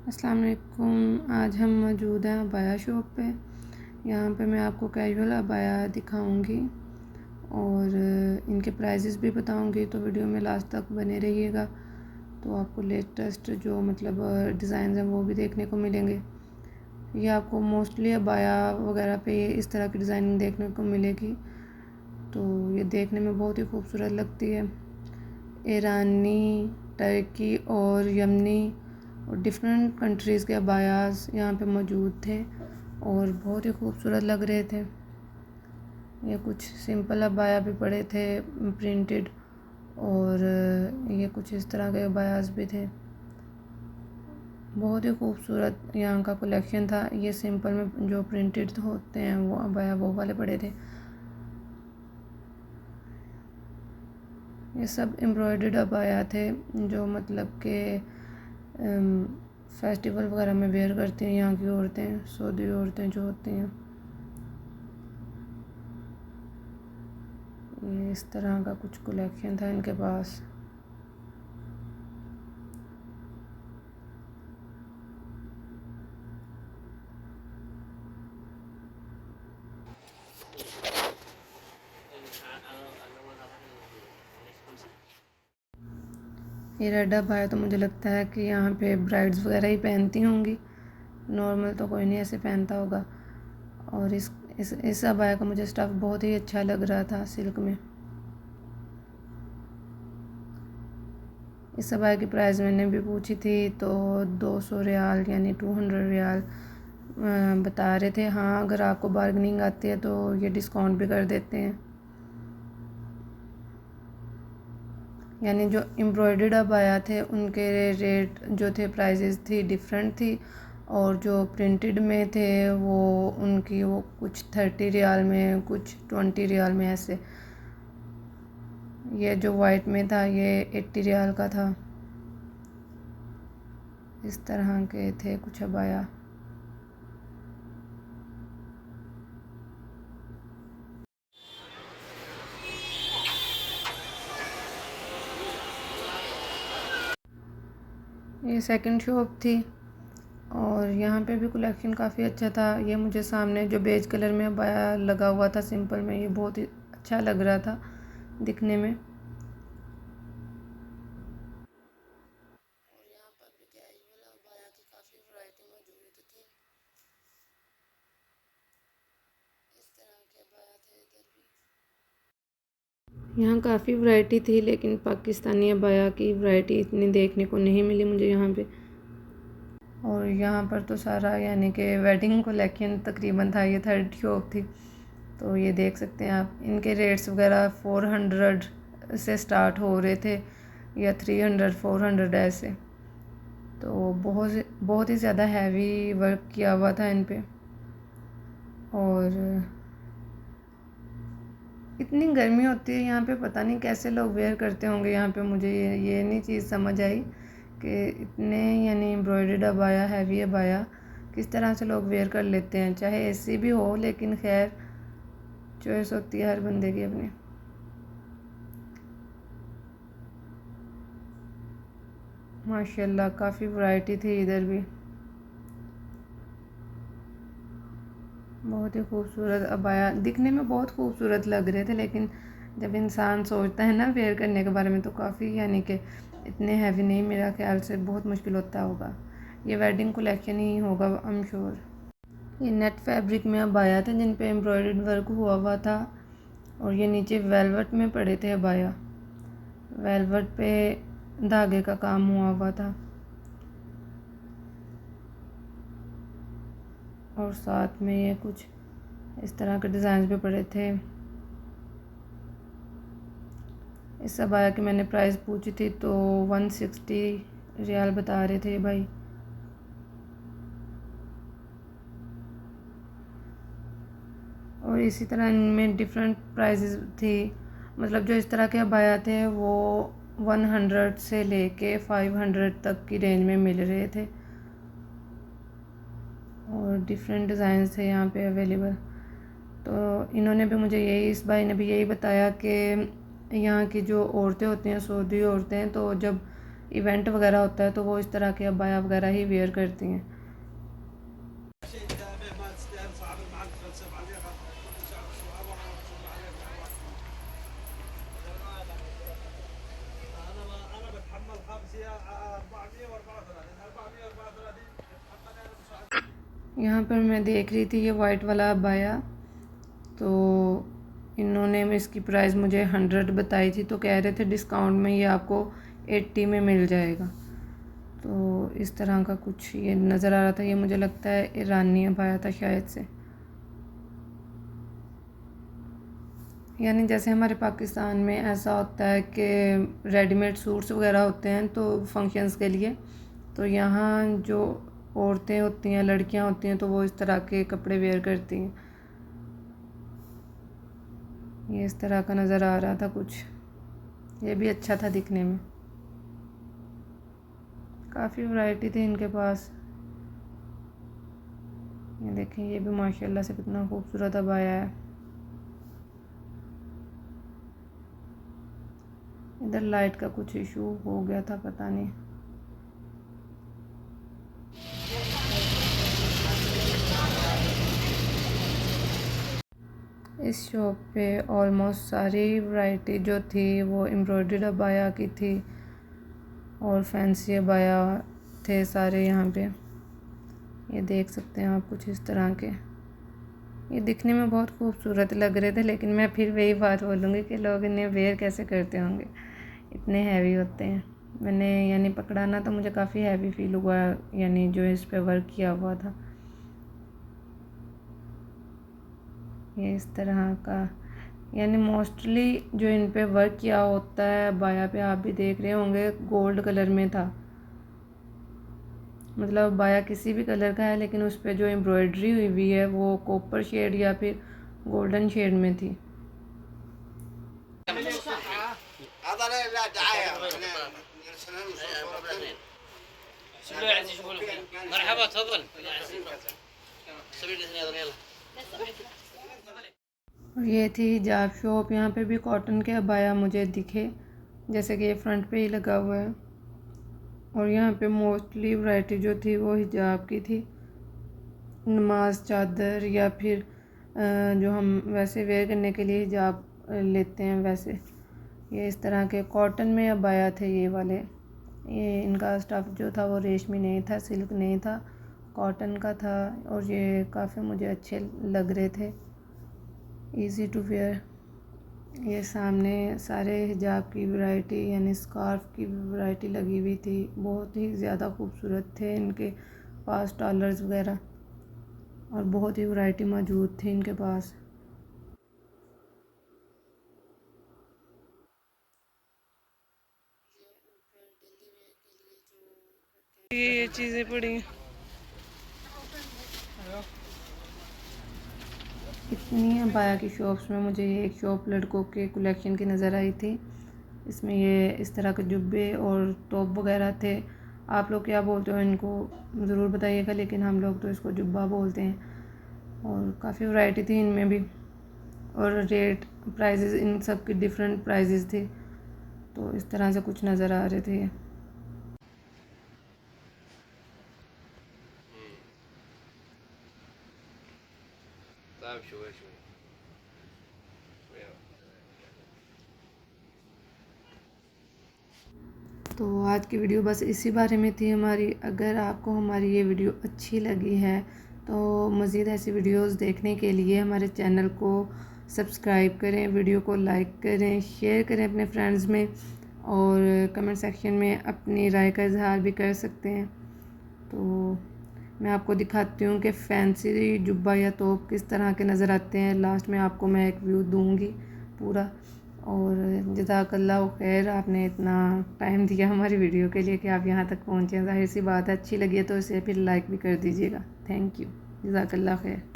अस्सलाम वालेकुम। आज हम मौजूद हैं अबाया शॉप पे। यहाँ पे मैं आपको कैजुअल अबाया दिखाऊंगी और इनके प्राइजेस भी बताऊंगी, तो वीडियो में लास्ट तक बने रहिएगा। तो आपको लेटेस्ट जो डिज़ाइन हैं वो भी देखने को मिलेंगे। ये आपको मोस्टली अबाया वगैरह पे इस तरह की डिज़ाइनिंग देखने को मिलेगी। तो ये देखने में बहुत ही खूबसूरत लगती है। ईरानी, टर्की और यमनी और डिफरेंट कंट्रीज़ के अबायास यहाँ पे मौजूद थे और बहुत ही खूबसूरत लग रहे थे। ये कुछ सिंपल अबाया भी पड़े थे प्रिंटेड, और ये कुछ इस तरह के अबायास भी थे। बहुत ही खूबसूरत यहाँ का कलेक्शन था। ये सिंपल में जो प्रिंटेड होते हैं वो अबाया वो वाले पड़े थे। ये सब एम्ब्रॉयडर्ड अबाया थे जो के फेस्टिवल वगैरह में वेयर करती हैं यहाँ की औरतें, सऊदी औरतें जो होती हैं। ये इस तरह का कुछ कलेक्शन था इनके पास। ये रेड अबाया तो मुझे लगता है कि यहाँ पे ब्राइड्स वगैरह ही पहनती होंगी, नॉर्मल तो कोई नहीं ऐसे पहनता होगा। और इस अबाया का मुझे स्टफ़ बहुत ही अच्छा लग रहा था सिल्क में। इस अबाया की प्राइस मैंने भी पूछी थी तो 200 रियाल यानी 200 रियाल बता रहे थे। हाँ, अगर आपको बार्गेनिंग आती है तो ये डिस्काउंट भी कर देते हैं। यानी जो एम्ब्रॉयडर्ड अबाया थे उनके रेट जो थे, प्राइजेस थी डिफरेंट थी, और जो प्रिंटेड में थे वो उनकी वो कुछ 30 रियाल में, कुछ 20 रियाल में ऐसे। ये जो वाइट में था ये 80 रियाल का था। इस तरह के थे कुछ अबाया। ये सेकंड शॉप थी और यहाँ पे भी कलेक्शन काफ़ी अच्छा था। ये मुझे सामने जो बेज कलर में अबाया लगा हुआ था सिंपल में, ये बहुत ही अच्छा लग रहा था दिखने में। और यहाँ पर भी कैजुअल अबाया की काफ़ी वैरायटी मौजूद थी। इस तरह के अबाया थे इधर भी। यहाँ काफ़ी वैरायटी थी लेकिन पाकिस्तानी अबाया की वैरायटी इतनी देखने को नहीं मिली मुझे यहाँ पे। और यहाँ पर तो सारा यानी कि वेडिंग कलेक्शन तकरीबन था। ये थर्ड शॉप थी, तो ये देख सकते हैं आप। इनके रेट्स वगैरह 400 से स्टार्ट हो रहे थे या 300 400 ऐसे। तो बहुत ही ज़्यादा हैवी वर्क किया हुआ था इन पे। और इतनी गर्मी होती है यहाँ पे, पता नहीं कैसे लोग वेयर करते होंगे यहाँ पे। मुझे ये नहीं चीज़ समझ आई कि इतने यानी एम्ब्रॉयडर्ड अबाया, हैवी अबाया किस तरह से लोग वेयर कर लेते हैं। चाहे एसी भी हो, लेकिन खैर चॉइस होती है हर बंदे की अपनी। माशाल्लाह काफ़ी वैरायटी थी इधर भी। बहुत ही खूबसूरत अबाया, दिखने में बहुत खूबसूरत लग रहे थे, लेकिन जब इंसान सोचता है ना वेयर करने के बारे में तो काफ़ी यानी कि इतने हैवी नहीं, मेरा ख्याल से बहुत मुश्किल होता होगा। ये वेडिंग कलेक्शन ही होगा आई एम श्योर। ये नेट फैब्रिक में अबाया था जिन पे एम्ब्रॉयडर्ड वर्क हुआ हुआ था, और ये नीचे वेलवेट में पड़े थे अबाया। वेलवेट पे धागे का काम हुआ हुआ था और साथ में ये कुछ इस तरह के डिज़ाइन भी पड़े थे। इस अबाया की मैंने प्राइस पूछी थी तो 160 रियाल बता रहे थे भाई। और इसी तरह इनमें डिफरेंट प्राइसेस थी। जो इस तरह के अबाया थे वो 100 से लेके 500 तक की रेंज में मिल रहे थे, और डिफरेंट डिज़ाइन थे यहाँ पे अवेलेबल। तो इन्होंने भी मुझे यही, इस भाई ने भी यही बताया कि यहाँ की जो औरतें होती हैं, सऊदी औरतें, तो जब इवेंट वगैरह होता है तो वो इस तरह के अबाया वगैरह ही वेयर करती हैं। यहाँ पर मैं देख रही थी ये वाइट वाला अबाया, तो इन्होंने इसकी प्राइस मुझे 100 बताई थी, तो कह रहे थे डिस्काउंट में ये आपको 80 में मिल जाएगा। तो इस तरह का कुछ ये नज़र आ रहा था। ये मुझे लगता है ईरानी अबाया था शायद से, यानी जैसे हमारे पाकिस्तान में ऐसा होता है कि रेडीमेड सूट्स वगैरह होते हैं तो फंक्शंस के लिए, तो यहाँ जो औरतें होती हैं, लड़कियाँ होती हैं, तो वो इस तरह के कपड़े वेयर करती हैं। ये इस तरह का नज़र आ रहा था कुछ, ये भी अच्छा था दिखने में। काफ़ी वैरायटी थी इनके पास। ये देखें, ये भी माशाल्लाह से कितना खूबसूरत अबाया है। इधर लाइट का कुछ इशू हो गया था, पता नहीं। इस शॉप पे ऑलमोस्ट सारी वैरायटी जो थी वो एम्ब्रॉयडर्ड अबाया की थी और फैंसी अबाया थे सारे यहाँ पे। ये देख सकते हैं आप कुछ इस तरह के। ये दिखने में बहुत खूबसूरत लग रहे थे, लेकिन मैं फिर वही बात बोलूँगी कि लोग इन्हें वेयर कैसे करते होंगे, इतने हैवी होते हैं। मैंने यानी पकड़ा ना तो मुझे काफ़ी हैवी फील हुआ, यानी जो इस पे वर्क किया हुआ था। ये इस तरह का, यानी मोस्टली जो इन पे वर्क किया होता है बाया पे, आप भी देख रहे होंगे, गोल्ड कलर में था। मतलब बाया किसी भी कलर का है, लेकिन उस पर जो एम्ब्रॉयडरी हुई हुई है वो कॉपर शेड या फिर गोल्डन शेड में थी। और ये थी हिजाब शॉप। यहाँ पे भी कॉटन के अबाया मुझे दिखे, जैसे कि ये फ्रंट पे ही लगा हुआ है। और यहाँ पे मोस्टली वैरायटी जो थी वो हिजाब की थी, नमाज चादर या फिर जो हम वैसे वेयर करने के लिए हिजाब लेते हैं वैसे। ये इस तरह के कॉटन में अबाया थे ये वाले। ये इनका स्टफ़ जो था वो रेशमी नहीं था, सिल्क नहीं था, कॉटन का था। और ये काफ़ी मुझे अच्छे लग रहे थे, इजी टू वेयर। ये सामने सारे हिजाब की वैरायटी यानी स्कार्फ की वैरायटी लगी हुई थी, बहुत ही ज़्यादा खूबसूरत थे इनके पास डॉलर्स वगैरह, और बहुत ही वैरायटी मौजूद थी इनके पास। ये चीज़ें पड़ी इतनी अबाया की शॉप्स में मुझे एक शॉप लड़कों के कलेक्शन की नज़र आई थी। इसमें ये इस तरह के जुब्बे और टॉप वगैरह थे। आप लोग क्या बोलते हो इनको ज़रूर बताइएगा, लेकिन हम लोग तो इसको जुब्बा बोलते हैं। और काफ़ी वैरायटी थी इनमें भी, और रेट प्राइजेज़ इन सब की डिफरेंट प्राइजेज़ थे। तो इस तरह से कुछ नज़र आ रहे थे। तो आज की वीडियो बस इसी बारे में थी हमारी। अगर आपको हमारी ये वीडियो अच्छी लगी है तो मज़ीद ऐसी वीडियोस देखने के लिए हमारे चैनल को सब्सक्राइब करें, वीडियो को लाइक करें, शेयर करें अपने फ्रेंड्स में, और कमेंट सेक्शन में अपनी राय का इजहार भी कर सकते हैं। तो मैं आपको दिखाती हूँ कि फैंसी जुब्बा या तोप किस तरह के नज़र आते हैं। लास्ट में आपको मैं एक व्यू दूँगी पूरा। और जज़ाकल्लाह खैर, आपने इतना टाइम दिया हमारी वीडियो के लिए कि आप यहाँ तक पहुँचे। ज़ाहिर सी बात है, अच्छी लगी है तो इसे फिर लाइक भी कर दीजिएगा। थैंक यू, जज़ाकल्लाह खैर।